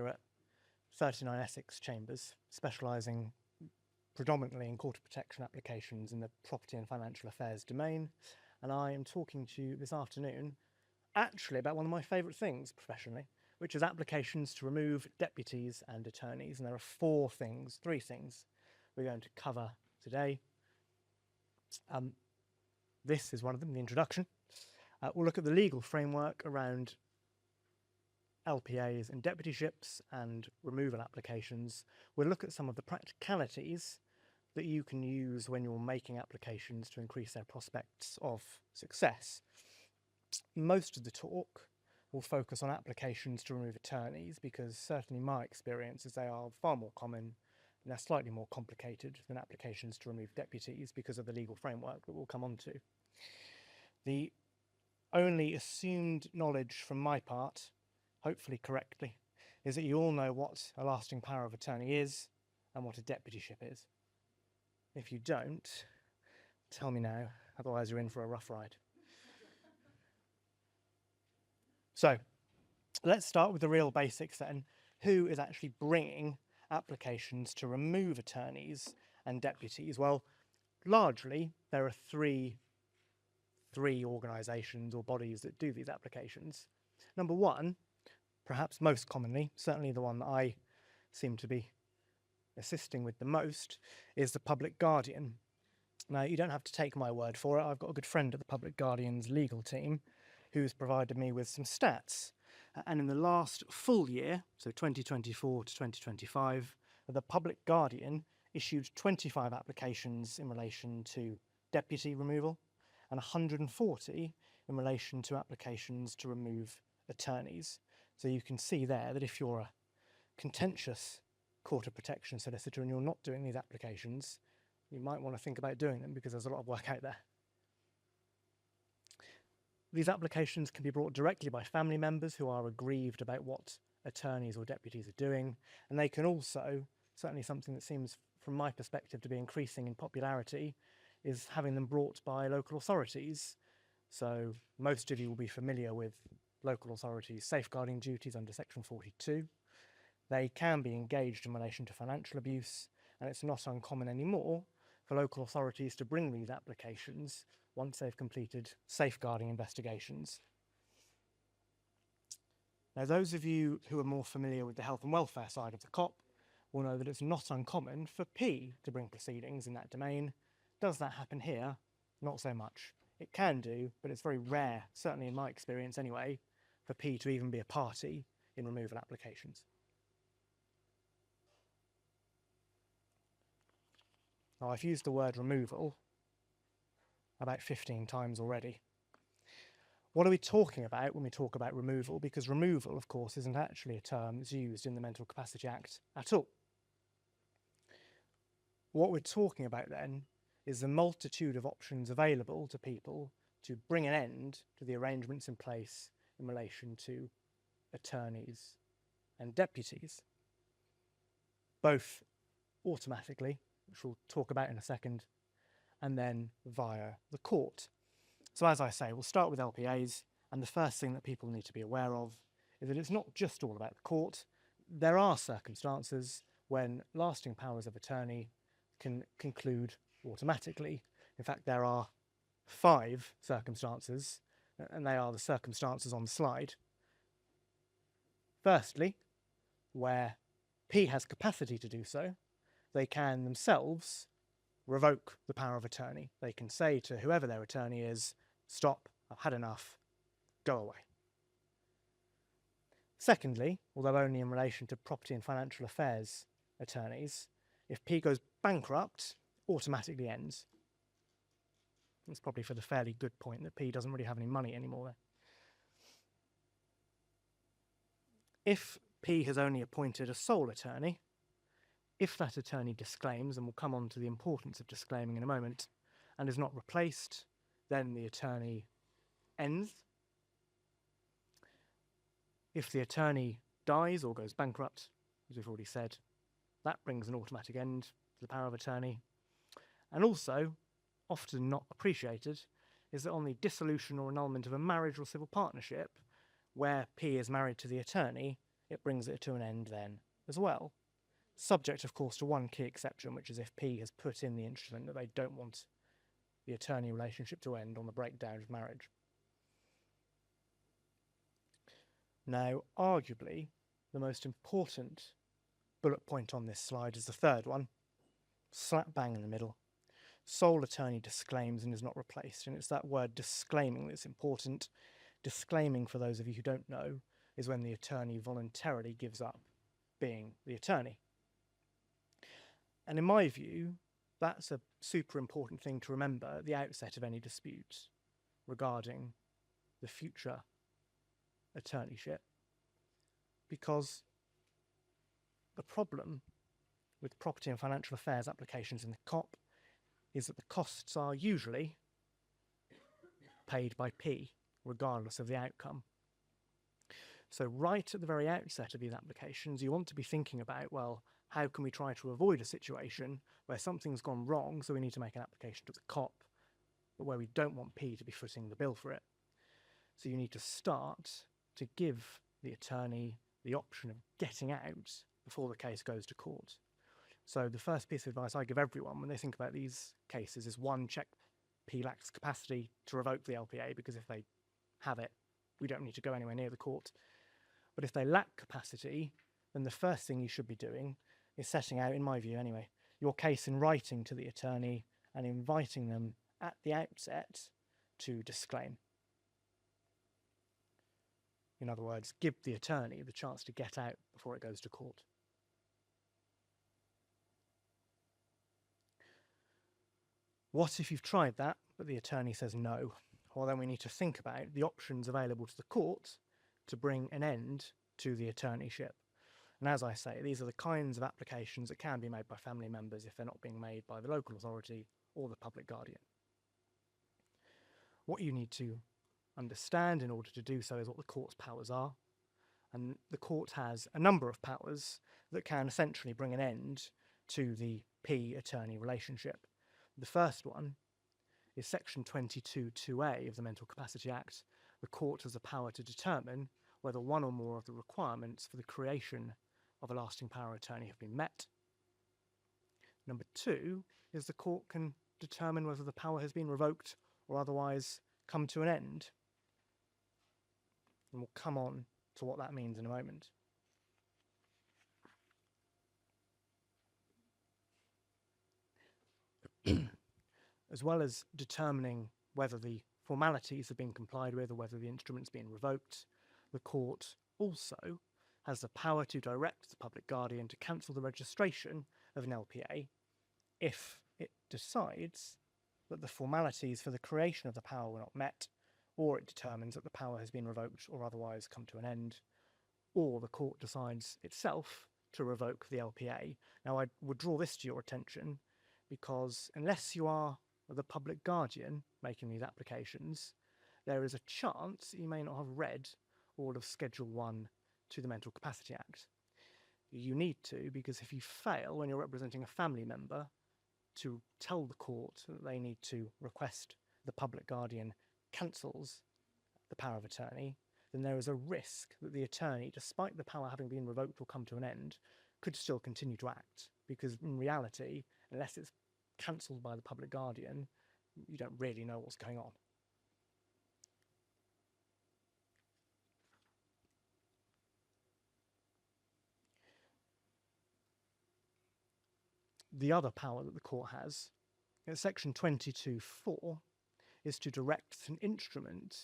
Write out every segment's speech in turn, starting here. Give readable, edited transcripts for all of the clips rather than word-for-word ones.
at 39 Essex chambers, specialising predominantly in court of protection applications in the property and financial affairs domain. And I am talking to you this afternoon actually about one of my favourite things professionally, which is applications to remove deputies and attorneys. And there are three things we're going to cover today. This is one of them, the introduction. We'll look at the legal framework around LPAs and deputyships and removal applications. We'll look at some of the practicalities that you can use when you're making applications to increase their prospects of success. Most of the talk will focus on applications to remove attorneys because certainly my experience is they are far more common and they're slightly more complicated than applications to remove deputies because of the legal framework that we'll come on to. The only assumed knowledge from my part, hopefully correctly, is that you all know what a lasting power of attorney is and what a deputyship is. If you don't, tell me now, otherwise you're in for a rough ride. So, let's start with the real basics then. Who is actually bringing applications to remove attorneys and deputies? Well, largely there are three organisations or bodies that do these applications. Number one, perhaps most commonly, certainly the one that I seem to be assisting with the most, is the Public Guardian. Now, you don't have to take my word for it. I've got a good friend at the Public Guardian's legal team who's provided me with some stats. And in the last full year, so 2024 to 2025, the Public Guardian issued 25 applications in relation to deputy removal and 140 in relation to applications to remove attorneys. So you can see there that if you're a contentious court of protection solicitor and you're not doing these applications, you might want to think about doing them because there's a lot of work out there. These applications can be brought directly by family members who are aggrieved about what attorneys or deputies are doing, and they can also, certainly something that seems from my perspective to be increasing in popularity, is having them brought by local authorities. So most of you will be familiar with local authorities' safeguarding duties under Section 42. They can be engaged in relation to financial abuse, and it's not uncommon anymore for local authorities to bring these applications once they've completed safeguarding investigations. Now, those of you who are more familiar with the health and welfare side of the COP will know that it's not uncommon for P to bring proceedings in that domain. Does that happen here? Not so much. It can do, but it's very rare, certainly in my experience anyway, for P to even be a party in removal applications. Now, I've used the word removal about 15 times already. What are we talking about when we talk about removal? Because removal, of course, isn't actually a term that's used in the Mental Capacity Act at all. What we're talking about then is the multitude of options available to people to bring an end to the arrangements in place in relation to attorneys and deputies, both automatically, which we'll talk about in a second, and then via the court. So as I say, we'll start with LPAs, and the first thing that people need to be aware of is that it's not just all about the court. There are circumstances when lasting powers of attorney can conclude automatically. In fact, there are 5 circumstances, and they are the circumstances on the slide. Firstly, where P has capacity to do so, they can themselves revoke the power of attorney. They can say to whoever their attorney is, stop, I've had enough, go away. Secondly, although only in relation to property and financial affairs attorneys, if P goes bankrupt, automatically ends. That's probably for the fairly good point that P doesn't really have any money anymore. If P has only appointed a sole attorney, if that attorney disclaims, and we'll come on to the importance of disclaiming in a moment, and is not replaced, then the attorney ends. If the attorney dies or goes bankrupt, as we've already said, that brings an automatic end to the power of attorney. And also, often not appreciated, is that on the dissolution or annulment of a marriage or civil partnership, where P is married to the attorney, it brings it to an end then as well. Subject, of course, to one key exception, which is if P has put in the instrument that they don't want the attorney relationship to end on the breakdown of marriage. Now, arguably, the most important bullet point on this slide is the third one, slap bang in the middle. Sole attorney disclaims and is not replaced. And it's that word disclaiming that's important. Disclaiming, for those of you who don't know, is when the attorney voluntarily gives up being the attorney. And in my view, that's a super important thing to remember at the outset of any dispute regarding the future attorneyship. Because the problem with property and financial affairs applications in the COP is that the costs are usually paid by P, regardless of the outcome. So right at the very outset of these applications, you want to be thinking about, well, how can we try to avoid a situation where something's gone wrong, so we need to make an application to the COP, but where we don't want P to be footing the bill for it. So you need to start to give the attorney the option of getting out before the case goes to court. So the first piece of advice I give everyone when they think about these cases is, one, check P lacks capacity to revoke the LPA, because if they have it, we don't need to go anywhere near the court. But if they lack capacity, then the first thing you should be doing is setting out, in my view anyway, your case in writing to the attorney and inviting them at the outset to disclaim. In other words, give the attorney the chance to get out before it goes to court. What if you've tried that, but the attorney says no? Well, then we need to think about the options available to the court to bring an end to the attorneyship. And as I say, these are the kinds of applications that can be made by family members if they're not being made by the local authority or the public guardian. What you need to understand in order to do so is what the court's powers are. And the court has a number of powers that can essentially bring an end to the P-attorney relationship. The first one is Section 22(2)(a) of the Mental Capacity Act. The court has the power to determine whether one or more of the requirements for the creation of a lasting power of attorney have been met. Number two is the court can determine whether the power has been revoked or otherwise come to an end. And we'll come on to what that means in a moment. As well as determining whether the formalities have been complied with or whether the instrument's been revoked, the court also has the power to direct the public guardian to cancel the registration of an LPA if it decides that the formalities for the creation of the power were not met, or it determines that the power has been revoked or otherwise come to an end, or the court decides itself to revoke the LPA. Now, I would draw this to your attention because unless you are the public guardian making these applications, there is a chance that you may not have read all of Schedule 1 to the Mental Capacity Act. You need to, because if you fail when you're representing a family member to tell the court that they need to request the public guardian cancels the power of attorney, then there is a risk that the attorney, despite the power having been revoked or come to an end, could still continue to act, because in reality, unless it's cancelled by the public guardian, you don't really know what's going on. The other power that the court has, in Section 22(4), is to direct an instrument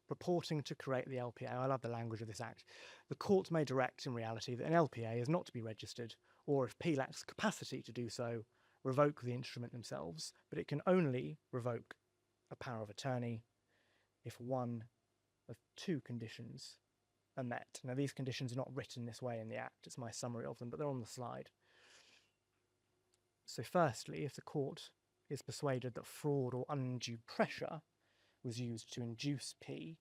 purporting to create the LPA. I love the language of this act. The court may direct in reality that an LPA is not to be registered, or if P lacks capacity to do so, revoke the instrument themselves, but it can only revoke a power of attorney if one of two conditions are met. Now, these conditions are not written this way in the Act, it's my summary of them, but they're on the slide. So firstly, if the court is persuaded that fraud or undue pressure was used to induce P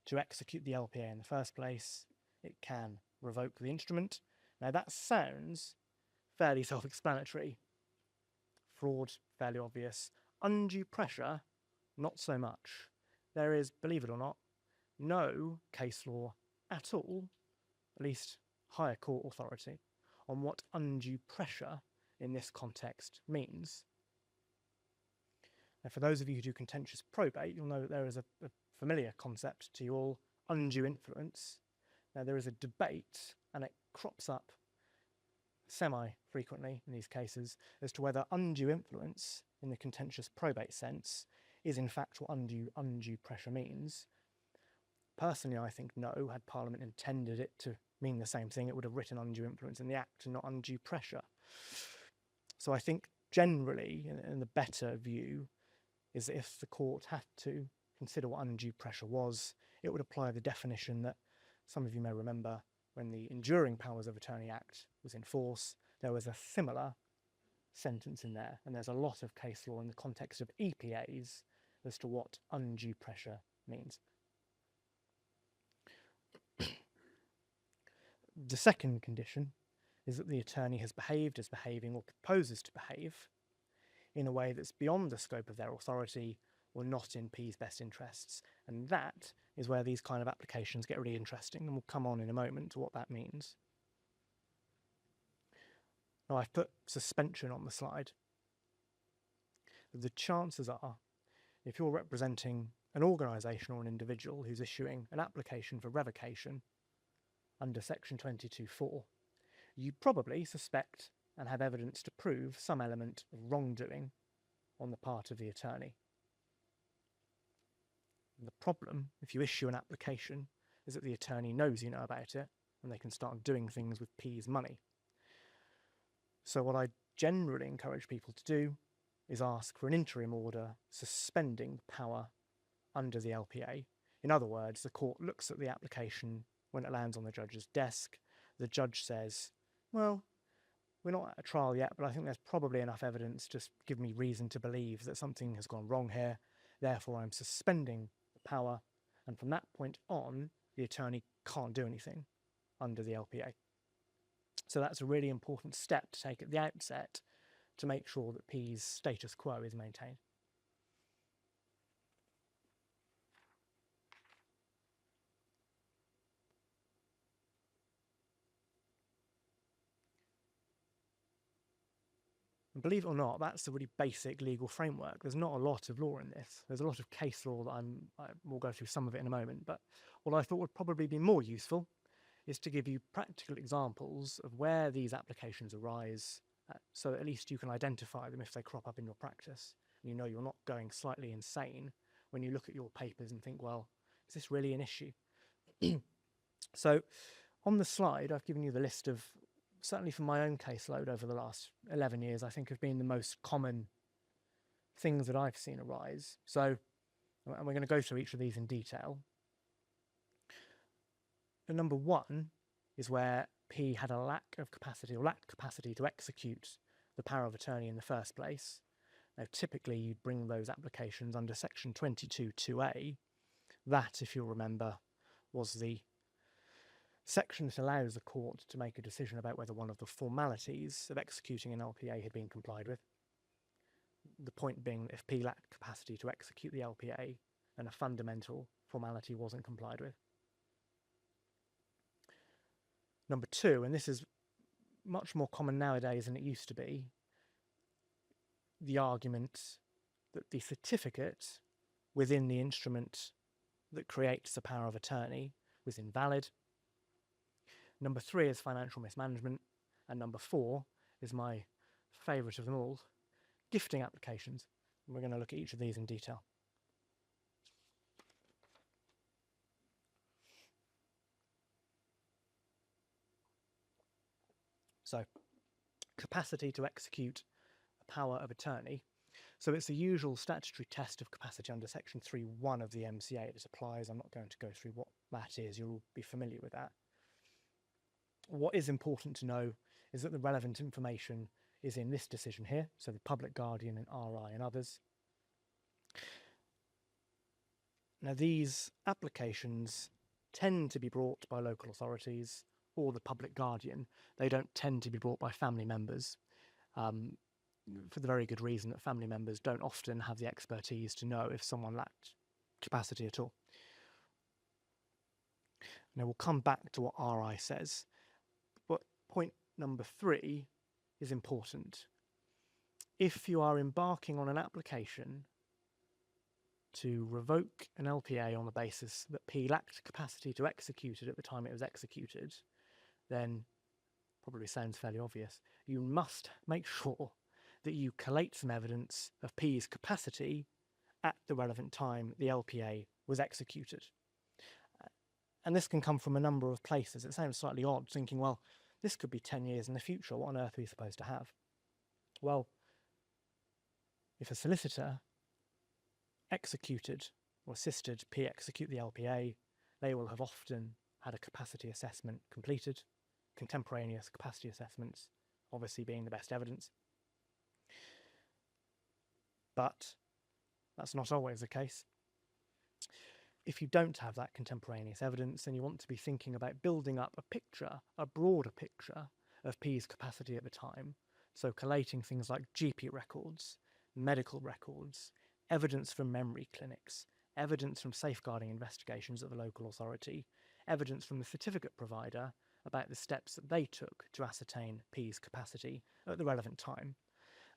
to execute the LPA in the first place, it can revoke the instrument. Now, that sounds fairly self-explanatory. Fraud, fairly obvious. Undue pressure, not so much. There is, believe it or not, no case law at all, at least higher court authority on what undue pressure in this context means. Now, for those of you who do contentious probate, you'll know that there is a familiar concept to you all, undue influence. Now, there is a debate, and it crops up semi-frequently in these cases, as to whether undue influence, in the contentious probate sense, is in fact what undue pressure means. Personally, I think no. Had Parliament intended it to mean the same thing, it would have written undue influence in the Act and not undue pressure. So I think generally, and the better view, is that if the court had to consider what undue pressure was, it would apply the definition that some of you may remember when the Enduring Powers of Attorney Act was in force. There was a similar sentence in there, and there's a lot of case law in the context of EPAs as to what undue pressure means. The second condition is that the attorney has behaved, is behaving, or proposes to behave in a way that's beyond the scope of their authority or not in P's best interests. And that is where these kind of applications get really interesting, and we'll come on in a moment to what that means. Now, I've put suspension on the slide. The chances are, if you're representing an organisation or an individual who's issuing an application for revocation under section 22(4), you probably suspect and have evidence to prove some element of wrongdoing on the part of the attorney. And the problem, if you issue an application, is that the attorney knows you know about it, and they can start doing things with P's money. So what I generally encourage people to do is ask for an interim order suspending power under the LPA. In other words, the court looks at the application when it lands on the judge's desk. The judge says, well, we're not at a trial yet, but I think there's probably enough evidence to give me reason to believe that something has gone wrong here. Therefore, I'm suspending the power. And from that point on, the attorney can't do anything under the LPA. So that's a really important step to take at the outset to make sure that P's status quo is maintained. And believe it or not, that's the really basic legal framework. There's not a lot of law in this. There's a lot of case law that we'll go through some of it in a moment, but what I thought would probably be more useful is to give you practical examples of where these applications arise, so at least you can identify them if they crop up in your practice. And you know you're not going slightly insane when you look at your papers and think, well, is this really an issue? So on the slide, I've given you the list of, certainly from my own caseload over the last 11 years, I think have been the most common things that I've seen arise. So, and we're going to go through each of these in detail. And number one is where P had a lack of capacity or lacked capacity to execute the power of attorney in the first place. Now, typically you'd bring those applications under section 22(2)(a). That, if you'll remember, was the section that allows the court to make a decision about whether one of the formalities of executing an LPA had been complied with. The point being that if P lacked capacity to execute the LPA, then a fundamental formality wasn't complied with. Number two, and this is much more common nowadays than it used to be, the argument that the certificate within the instrument that creates the power of attorney was invalid. Number three is financial mismanagement. And number four is my favourite of them all, gifting applications. And we're going to look at each of these in detail. So, capacity to execute a power of attorney. So it's the usual statutory test of capacity under section 3(1) of the MCA that applies. I'm not going to go through what that is. You'll all be familiar with that. What is important to know is that the relevant information is in this decision here, so the Public Guardian and RI and others. Now, these applications tend to be brought by local authorities or the Public Guardian. They don't tend to be brought by family members, for the very good reason that family members don't often have the expertise to know if someone lacked capacity at all. Now, we'll come back to what RI says. number 3 is important. If you are embarking on an application to revoke an LPA on the basis that P lacked capacity to execute it at the time it was executed, then, probably sounds fairly obvious, you must make sure that you collate some evidence of P's capacity at the relevant time the LPA was executed. And this can come from a number of places. It sounds slightly odd, thinking, well, this could be 10 years in the future. What on earth are we supposed to have? Well, if a solicitor executed or assisted P execute the LPA, they will have often had a capacity assessment completed, contemporaneous capacity assessments obviously being the best evidence. But that's not always the case. If you don't have that contemporaneous evidence, then you want to be thinking about building up a picture, a broader picture of P's capacity at the time. So collating things like GP records, medical records, evidence from memory clinics, evidence from safeguarding investigations at the local authority, evidence from the certificate provider about the steps that they took to ascertain P's capacity at the relevant time.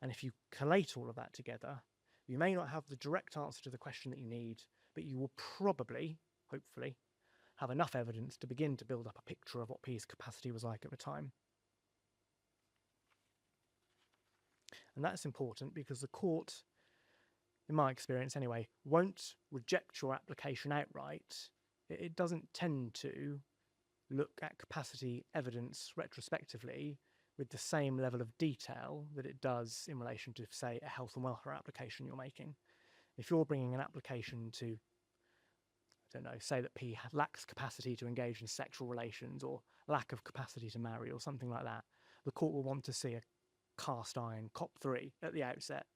And if you collate all of that together, you may not have the direct answer to the question that you need, but you will probably, hopefully, have enough evidence to begin to build up a picture of what P's capacity was like at the time. And that's important because the court, in my experience anyway, won't reject your application outright. It doesn't tend to look at capacity evidence retrospectively with the same level of detail that it does in relation to, say, a health and welfare application you're making. If you're bringing an application to, I don't know, say that P lacks capacity to engage in sexual relations or lack of capacity to marry or something like that, the court will want to see a cast iron COP3 at the outset.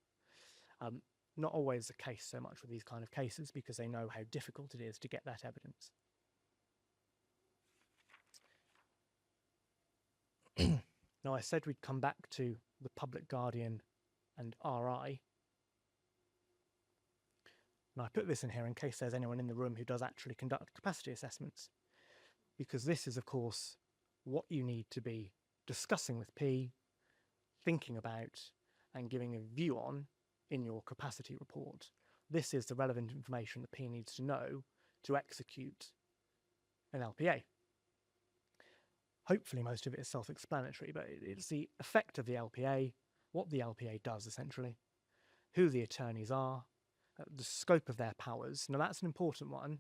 Not always the case so much with these kind of cases because they know how difficult it is to get that evidence. Now, I said we'd come back to the public guardian and RI. And I put this in here in case there's anyone in the room who does actually conduct capacity assessments, because this is, of course, what you need to be discussing with P, thinking about, and giving a view on in your capacity report. This is the relevant information that P needs to know to execute an LPA. Hopefully most of it is self-explanatory, but it's the effect of the LPA, what the LPA does essentially, who the attorneys are, the scope of their powers. Now that's an important one.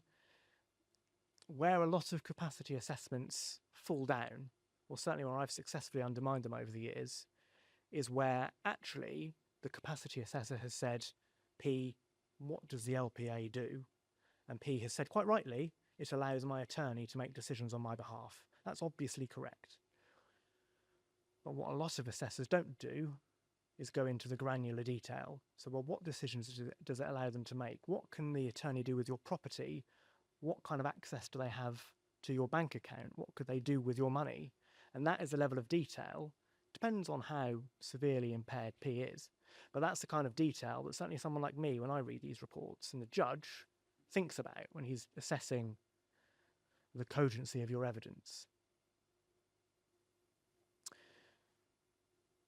Where a lot of capacity assessments fall down, or certainly where I've successfully undermined them over the years, is where actually the capacity assessor has said, P, what does the LPA do? And P has said quite rightly, it allows my attorney to make decisions on my behalf. That's obviously correct. But what a lot of assessors don't do is go into the granular detail. So, well, what decisions does it allow them to make? What can the attorney do with your property? What kind of access do they have to your bank account? What could they do with your money? And that is a level of detail. Depends on how severely impaired P is. But that's the kind of detail that certainly someone like me, when I read these reports, and the judge thinks about when he's assessing the cogency of your evidence.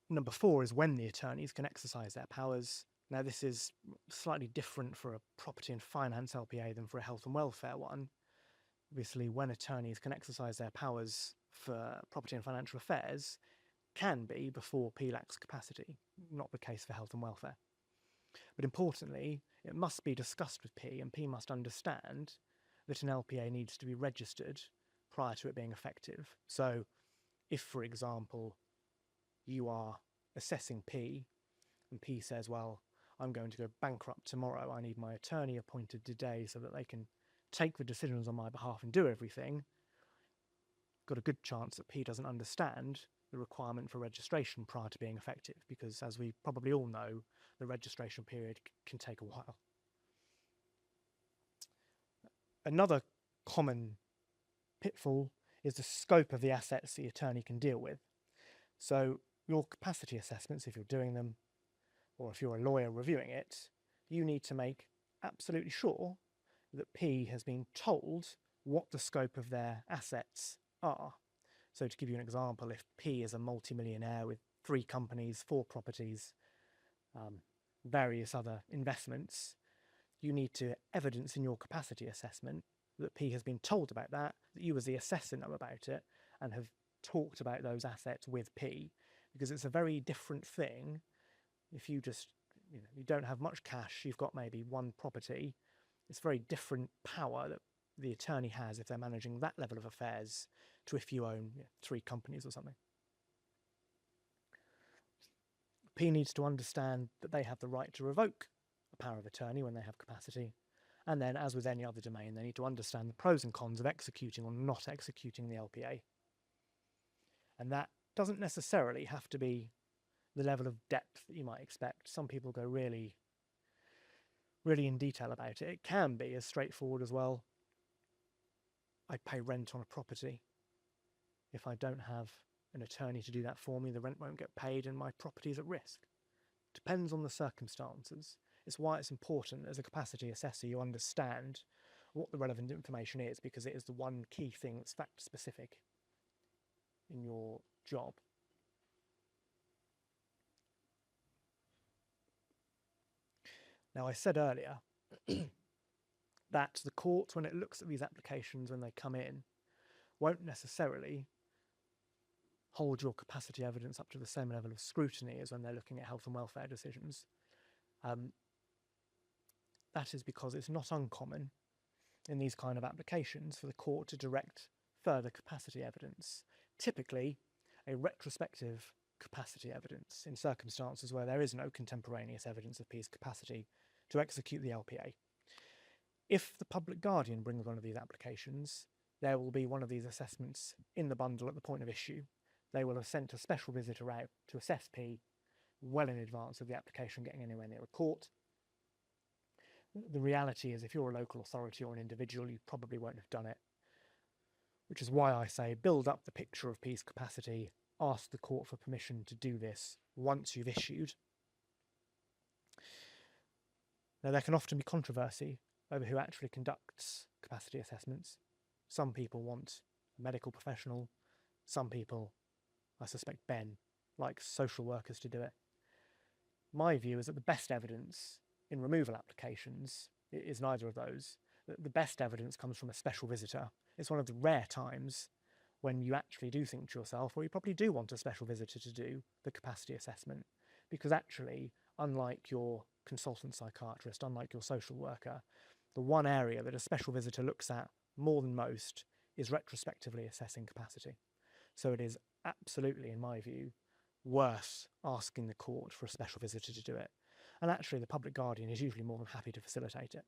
Number 4 is when the attorneys can exercise their powers. Now, this is slightly different for a property and finance LPA than for a health and welfare one. Obviously, when attorneys can exercise their powers for property and financial affairs can be before P lacks capacity, not the case for health and welfare. But importantly, it must be discussed with P, and P must understand that an LPA needs to be registered prior to it being effective. So if, for example, you are assessing P, and P says, well, I'm going to go bankrupt tomorrow, I need my attorney appointed today so that they can take the decisions on my behalf and do everything, got a good chance that P doesn't understand the requirement for registration prior to being effective, because as we probably all know, the registration period can take a while. Another common pitfall is the scope of the assets the attorney can deal with. So your capacity assessments, if you're doing them, or if you're a lawyer reviewing it, you need to make absolutely sure that P has been told what the scope of their assets are. So to give you an example, if P is a multimillionaire with 3 companies, 4 properties, various other investments, you need to evidence in your capacity assessment that P has been told about that you as the assessor know about it, and have talked about those assets with P, because it's a very different thing if you just, you don't have much cash, you've got maybe 1 property. It's very different power that the attorney has if they're managing that level of affairs to if you own 3 companies or something. P needs to understand that they have the right to revoke a power of attorney when they have capacity. And then, as with any other domain, they need to understand the pros and cons of executing or not executing the LPA. And that doesn't necessarily have to be the level of depth that you might expect. Some people go really, really in detail about it. It can be as straightforward as, well, I pay rent on a property. If I don't have an attorney to do that for me, the rent won't get paid and my property is at risk. Depends on the circumstances. It's why it's important as a capacity assessor you understand what the relevant information is, because it is the one key thing that's fact specific in your job. Now, I said earlier that the court, when it looks at these applications when they come in, won't necessarily hold your capacity evidence up to the same level of scrutiny as when they're looking at health and welfare decisions. That is because it's not uncommon in these kind of applications for the court to direct further capacity evidence, typically a retrospective capacity evidence in circumstances where there is no contemporaneous evidence of P's capacity to execute the LPA. If the public guardian brings one of these applications, there will be one of these assessments in the bundle at the point of issue. They will have sent a special visitor out to assess P well in advance of the application getting anywhere near a court. The reality is, if you're a local authority or an individual, you probably won't have done it, which is why I say build up the picture of P's capacity, ask the court for permission to do this once you've issued. Now, there can often be controversy over who actually conducts capacity assessments. Some people want a medical professional. Some people, I suspect Ben, like social workers to do it. My view is that the best evidence in removal applications is neither of those. The best evidence comes from a special visitor. It's one of the rare times when you actually do think to yourself, well, you probably do want a special visitor to do the capacity assessment, because actually, unlike your consultant psychiatrist, unlike your social worker, the one area that a special visitor looks at more than most is retrospectively assessing capacity. So it is absolutely, in my view, worth asking the court for a special visitor to do it. And actually, the public guardian is usually more than happy to facilitate it.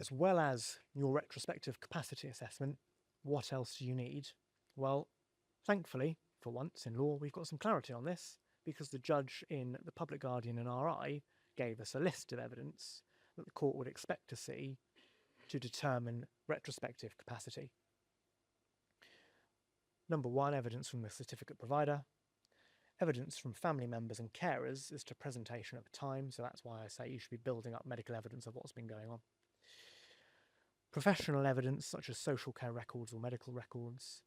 As well as your retrospective capacity assessment, what else do you need? Well, thankfully, for once in law, we've got some clarity on this, because the judge in the public guardian and RI gave us a list of evidence that the court would expect to see to determine retrospective capacity. Number 1, evidence from the certificate provider. Evidence from family members and carers as to presentation at the time, so that's why I say you should be building up medical evidence of what's been going on. Professional evidence such as social care records or medical records,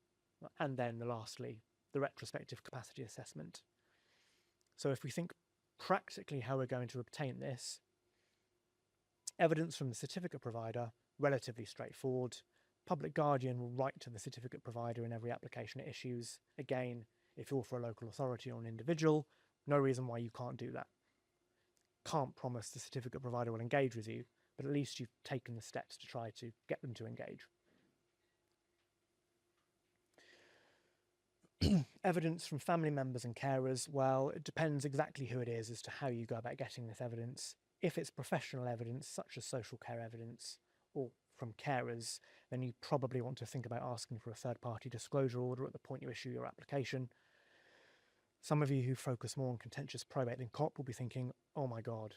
and then lastly, the retrospective capacity assessment. So if we think practically how we're going to obtain this, evidence from the certificate provider, relatively straightforward. Public guardian will write to the certificate provider in every application it issues. Again, if you're for a local authority or an individual, no reason why you can't do that. Can't promise the certificate provider will engage with you, but at least you've taken the steps to try to get them to engage. Evidence from family members and carers, well, it depends exactly who it is as to how you go about getting this evidence. If it's professional evidence, such as social care evidence, or from carers, then you probably want to think about asking for a third-party disclosure order at the point you issue your application. Some of you who focus more on contentious probate than COP will be thinking, oh my God,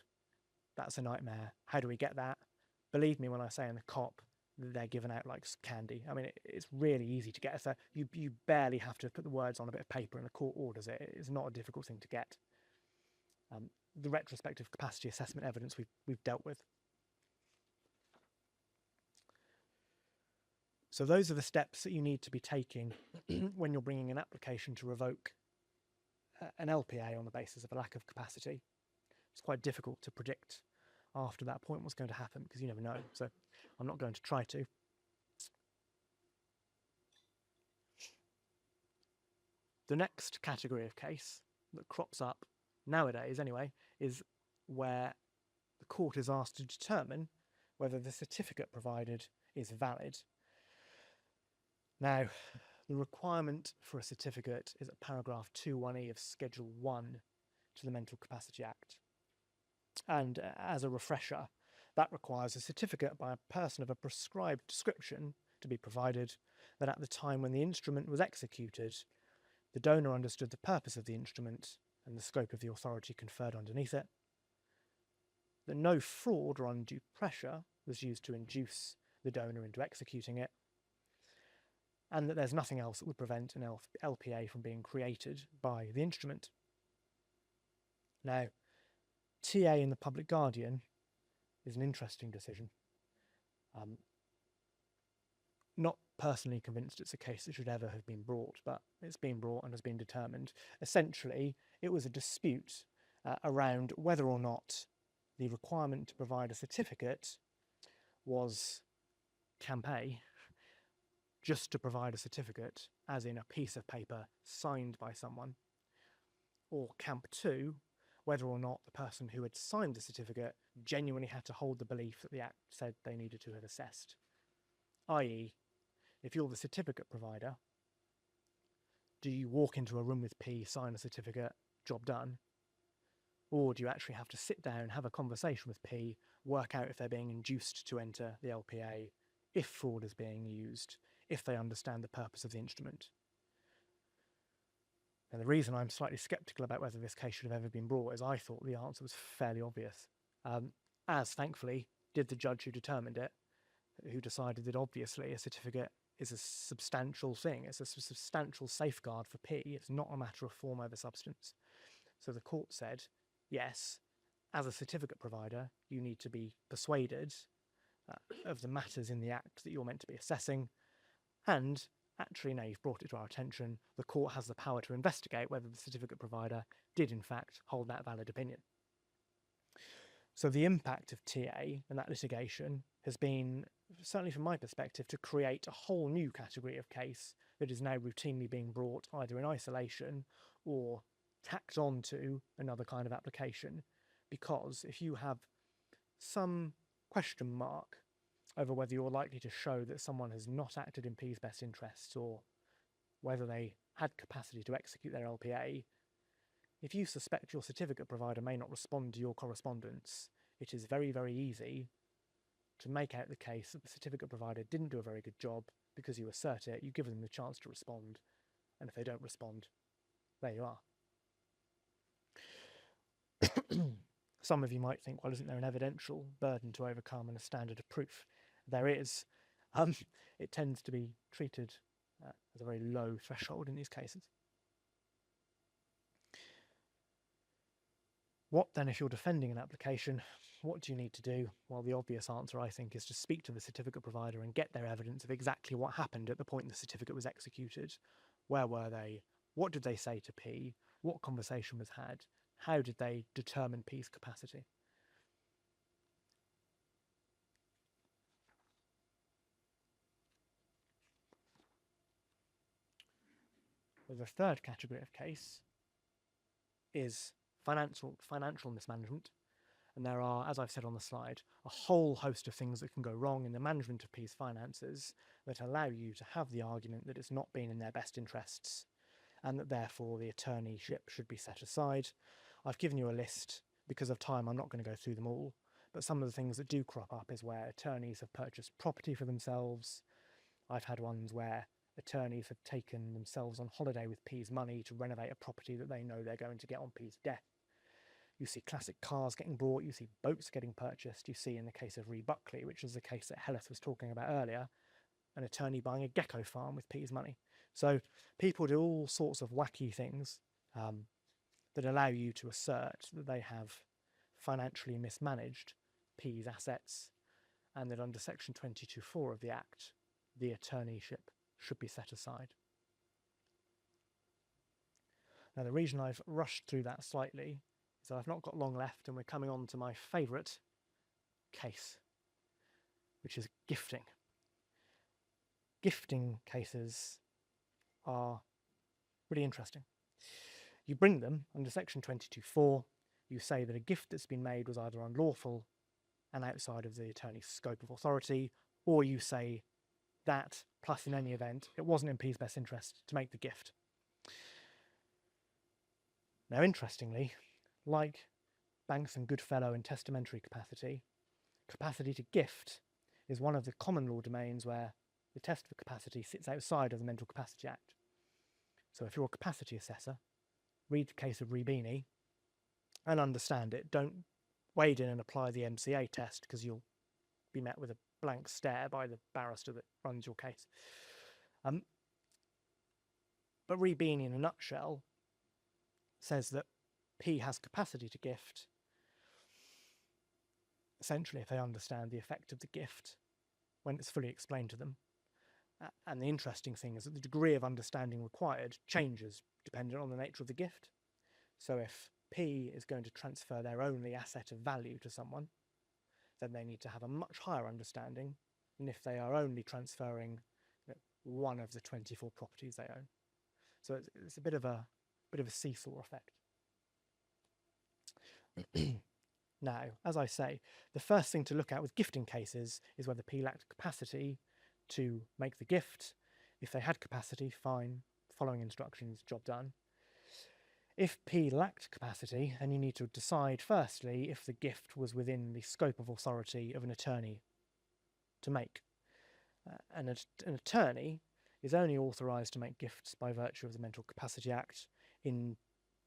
that's a nightmare. How do we get that? Believe me when I say in the COP, they're given out like candy. I mean, it's really easy to get. So you barely have to put the words on a bit of paper and the court orders it. It's not a difficult thing to get. The retrospective capacity assessment evidence we've dealt with. So those are the steps that you need to be taking when you're bringing an application to revoke an LPA on the basis of a lack of capacity. It's quite difficult to predict after that point what's going to happen because you never know. So I'm not going to try to. The next category of case that crops up nowadays anyway is where the court is asked to determine whether the certificate provided is valid. Now, the requirement for a certificate is at paragraph 2(1)(e) of Schedule 1 to the Mental Capacity Act. And as a refresher, that requires a certificate by a person of a prescribed description to be provided that at the time when the instrument was executed, the donor understood the purpose of the instrument and the scope of the authority conferred underneath it, that no fraud or undue pressure was used to induce the donor into executing it, and that there's nothing else that would prevent an LPA from being created by the instrument. Now, TA in the Public Guardian is an interesting decision. Not personally convinced it's a case that should ever have been brought, but it's been brought and has been determined. Essentially, it was a dispute around whether or not the requirement to provide a certificate was Camp A, just to provide a certificate, as in a piece of paper signed by someone, or Camp 2, whether or not the person who had signed the certificate genuinely had to hold the belief that the Act said they needed to have assessed. I.e., if you're the certificate provider, do you walk into a room with P, sign a certificate, job done? Or do you actually have to sit down, have a conversation with P, work out if they're being induced to enter the LPA, if fraud is being used, if they understand the purpose of the instrument? And the reason I'm slightly sceptical about whether this case should have ever been brought is I thought the answer was fairly obvious, as thankfully did the judge who determined it, who decided that obviously a certificate is a substantial thing. It's a substantial safeguard for P. It's not a matter of form over substance. So the court said, yes, as a certificate provider, you need to be persuaded of the matters in the Act that you're meant to be assessing, and actually, now you've brought it to our attention, the court has the power to investigate whether the certificate provider did in fact hold that valid opinion. So the impact of TA and that litigation has been, certainly from my perspective, to create a whole new category of case that is now routinely being brought either in isolation or tacked on to another kind of application. Because if you have some question mark over whether you're likely to show that someone has not acted in P's best interests or whether they had capacity to execute their LPA, if you suspect your certificate provider may not respond to your correspondence, it is very, very easy to make out the case that the certificate provider didn't do a very good job because you assert it, you give them the chance to respond, and if they don't respond, there you are. Some of you might think, well, isn't there an evidential burden to overcome and a standard of proof? There is. It tends to be treated as a very low threshold in these cases. What then if you're defending an application? What do you need to do? Well, the obvious answer, I think, is to speak to the certificate provider and get their evidence of exactly what happened at the point the certificate was executed. Where were they? What did they say to P? What conversation was had? How did they determine P's capacity? Well, the third category of case is financial mismanagement. And there are, as I've said on the slide, a whole host of things that can go wrong in the management of P's finances that allow you to have the argument that it's not been in their best interests and that therefore the attorneyship should be set aside. I've given you a list. Because of time, I'm not going to go through them all, but some of the things that do crop up is where attorneys have purchased property for themselves. I've had ones where attorneys have taken themselves on holiday with P's money to renovate a property that they know they're going to get on P's death. You see classic cars getting bought, you see boats getting purchased, you see in the case of Ree Buckley, which was the case that Heleth was talking about earlier, an attorney buying a gecko farm with P's money. So people do all sorts of wacky things, that allow you to assert that they have financially mismanaged P's assets, and that under section 22(4) of the Act, the attorneyship should be set aside. Now, the reason I've rushed through that slightly is that I've not got long left, and we're coming on to my favourite case, which is gifting. Gifting cases are really interesting. You bring them under section 22(4), you say that a gift that's been made was either unlawful and outside of the attorney's scope of authority, or you say that, plus in any event, it wasn't in P's best interest to make the gift. Now, interestingly, like Banks and Goodfellow and testamentary capacity, capacity to gift is one of the common law domains where the test for capacity sits outside of the Mental Capacity Act. So if you're a capacity assessor, read the case of Ribini and understand it. Don't wade in and apply the MCA test, because you'll be met with a blank stare by the barrister that runs your case. But Ribini, in a nutshell, says that P has capacity to gift, essentially if they understand the effect of the gift when it's fully explained to them. And the interesting thing is that the degree of understanding required changes dependent on the nature of the gift. So if P is going to transfer their only asset of value to someone, then they need to have a much higher understanding than if they are only transferring one of the 24 properties they own. So it's a bit of a seesaw effect. Now, as I say, the first thing to look at with gifting cases is whether P lacked capacity to make the gift. If they had capacity, fine, following instructions, job done. If P lacked capacity, then you need to decide firstly if the gift was within the scope of authority of an attorney to make. An attorney is only authorised to make gifts by virtue of the Mental Capacity Act in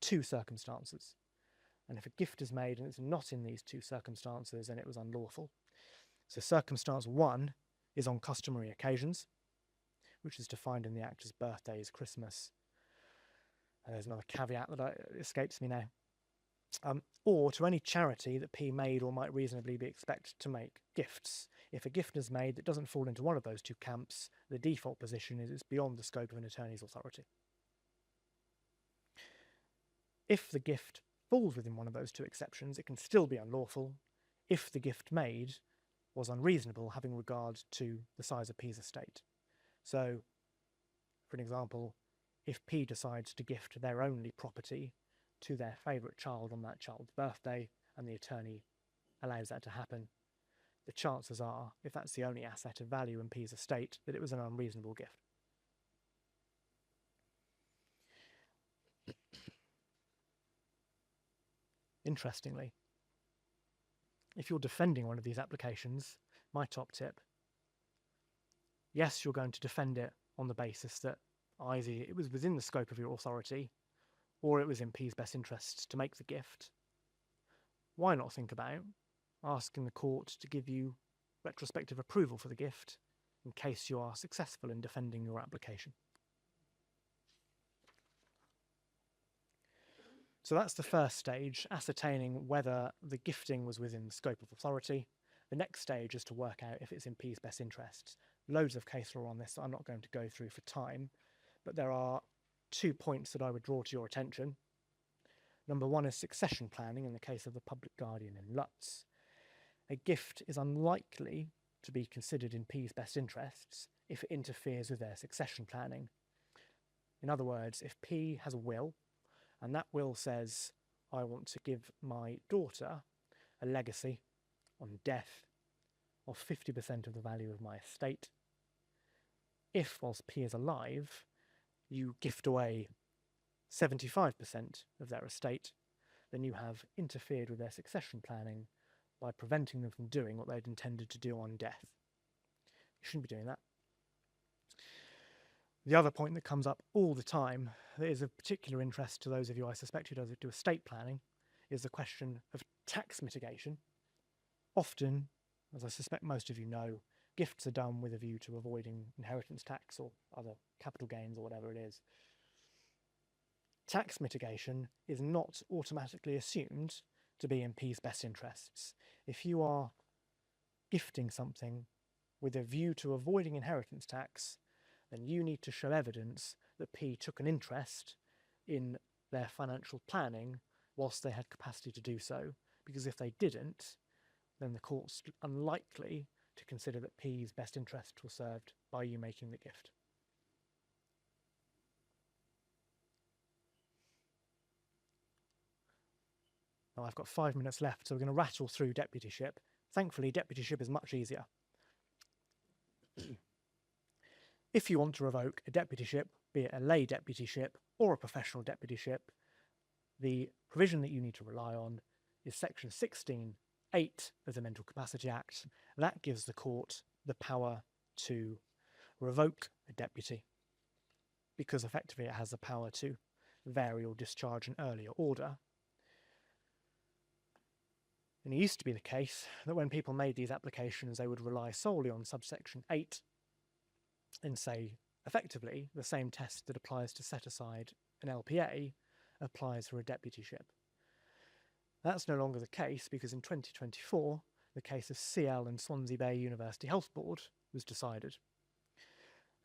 two circumstances. And if a gift is made and it's not in these two circumstances, then it was unlawful. So circumstance 1 is on customary occasions, which is defined in the Act as birthdays, Christmas. And there's another caveat that escapes me now. Or to any charity that P made or might reasonably be expected to make gifts. If a gift is made that doesn't fall into one of those two camps, the default position is it's beyond the scope of an attorney's authority. If the gift falls within one of those two exceptions, it can still be unlawful if the gift made was unreasonable, having regard to the size of P's estate. So, for an example, if P decides to gift their only property to their favourite child on that child's birthday, and the attorney allows that to happen, the chances are, if that's the only asset of value in P's estate, that it was an unreasonable gift. Interestingly, if you're defending one of these applications, my top tip, yes, you're going to defend it on the basis that either it was within the scope of your authority or it was in P's best interests to make the gift. Why not think about asking the court to give you retrospective approval for the gift in case you are successful in defending your application? So that's the first stage, ascertaining whether the gifting was within the scope of authority. The next stage is to work out if it's in P's best interests. Loads of case law on this that I'm not going to go through for time, but there are 2 points that I would draw to your attention. Number 1 is succession planning in the case of the public guardian in Lutz. A gift is unlikely to be considered in P's best interests if it interferes with their succession planning. In other words, if P has a will, and that will says, I want to give my daughter a legacy on death of 50% of the value of my estate. If, whilst P is alive, you gift away 75% of their estate, then you have interfered with their succession planning by preventing them from doing what they'd intended to do on death. You shouldn't be doing that. The other point that comes up all the time, that is of particular interest to those of you I suspect who do estate planning, is the question of tax mitigation. Often, as I suspect most of you know, gifts are done with a view to avoiding inheritance tax or other capital gains or whatever it is. tax mitigation is not automatically assumed to be in P's best interests. If you are gifting something with a view to avoiding inheritance tax, then you need to show evidence that P took an interest in their financial planning whilst they had capacity to do so, because if they didn't, then the court's unlikely to consider that P's best interests were served by you making the gift. Now I've got 5 minutes left, so we're going to rattle through deputyship. Thankfully, deputyship is much easier. If you want to revoke a deputyship, be it a lay deputyship or a professional deputyship, the provision that you need to rely on is section 16(8) of the Mental Capacity Act. That gives the court the power to revoke a deputy, because effectively it has the power to vary or discharge an earlier order. And it used to be the case that when people made these applications, they would rely solely on subsection 8 and say, effectively, the same test that applies to set aside an LPA applies for a deputyship. That's no longer the case, because in 2024, the case of CL and Swansea Bay University Health Board was decided.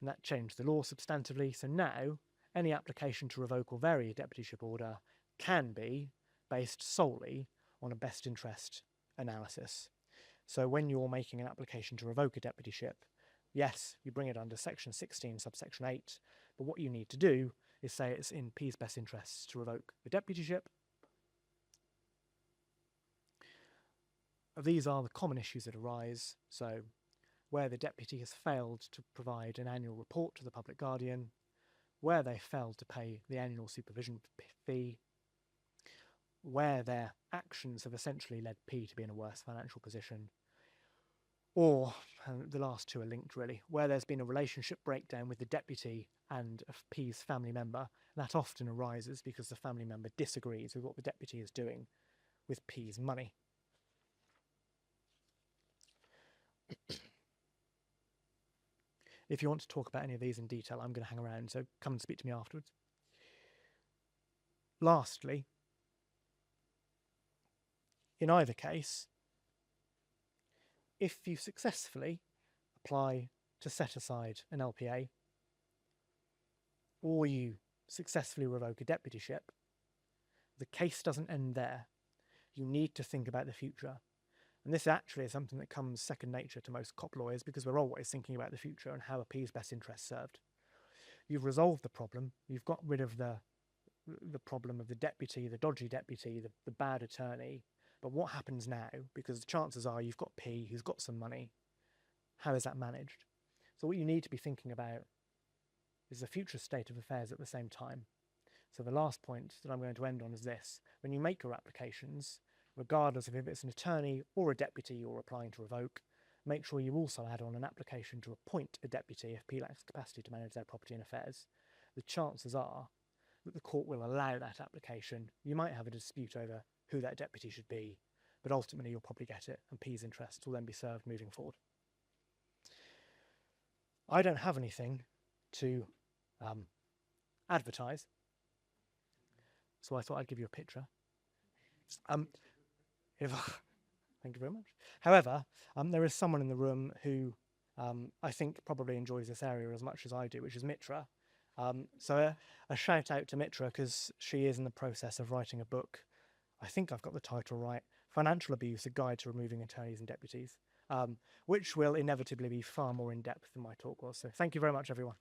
And that changed the law substantively, so now any application to revoke or vary a deputyship order can be based solely on a best interest analysis. So when you're making an application to revoke a deputyship, yes, you bring it under section 16, subsection 8, but what you need to do is say it's in P's best interests to revoke the deputyship. These are the common issues that arise. So where the deputy has failed to provide an annual report to the public guardian, where they failed to pay the annual supervision fee, where their actions have essentially led P to be in a worse financial position, or, and the last two are linked really, where there's been a relationship breakdown with the deputy and a P's family member. That often arises because the family member disagrees with what the deputy is doing with P's money. If you want to talk about any of these in detail, I'm going to hang around, so come and speak to me afterwards. Lastly, in either case, if you successfully apply to set aside an LPA, or you successfully revoke a deputyship, the case doesn't end there. You need to think about the future. And this actually is something that comes second nature to most cop lawyers, because we're always thinking about the future and how a P's best interest served. You've resolved the problem. You've got rid of the problem of the deputy, the dodgy deputy, the bad attorney. But what happens now? Because the chances are you've got P who's got some money. How is that managed? So what you need to be thinking about is the future state of affairs at the same time. So the last point that I'm going to end on is this. When you make your applications, regardless of if it's an attorney or a deputy you're applying to revoke, make sure you also add on an application to appoint a deputy if P lacks capacity to manage their property and affairs. The chances are that the court will allow that application. You might have a dispute over who that deputy should be, but ultimately you'll probably get it, and P's interests will then be served moving forward. I don't have anything to advertise, so I thought I'd give you a picture. Thank you very much. However, there is someone in the room who I think probably enjoys this area as much as I do, which is Mitra. So a shout out to Mitra, because she is in the process of writing a book. I think I've got the title right, Financial Abuse, A Guide to Removing Attorneys and Deputies, which will inevitably be far more in depth than my talk was. So thank you very much, everyone.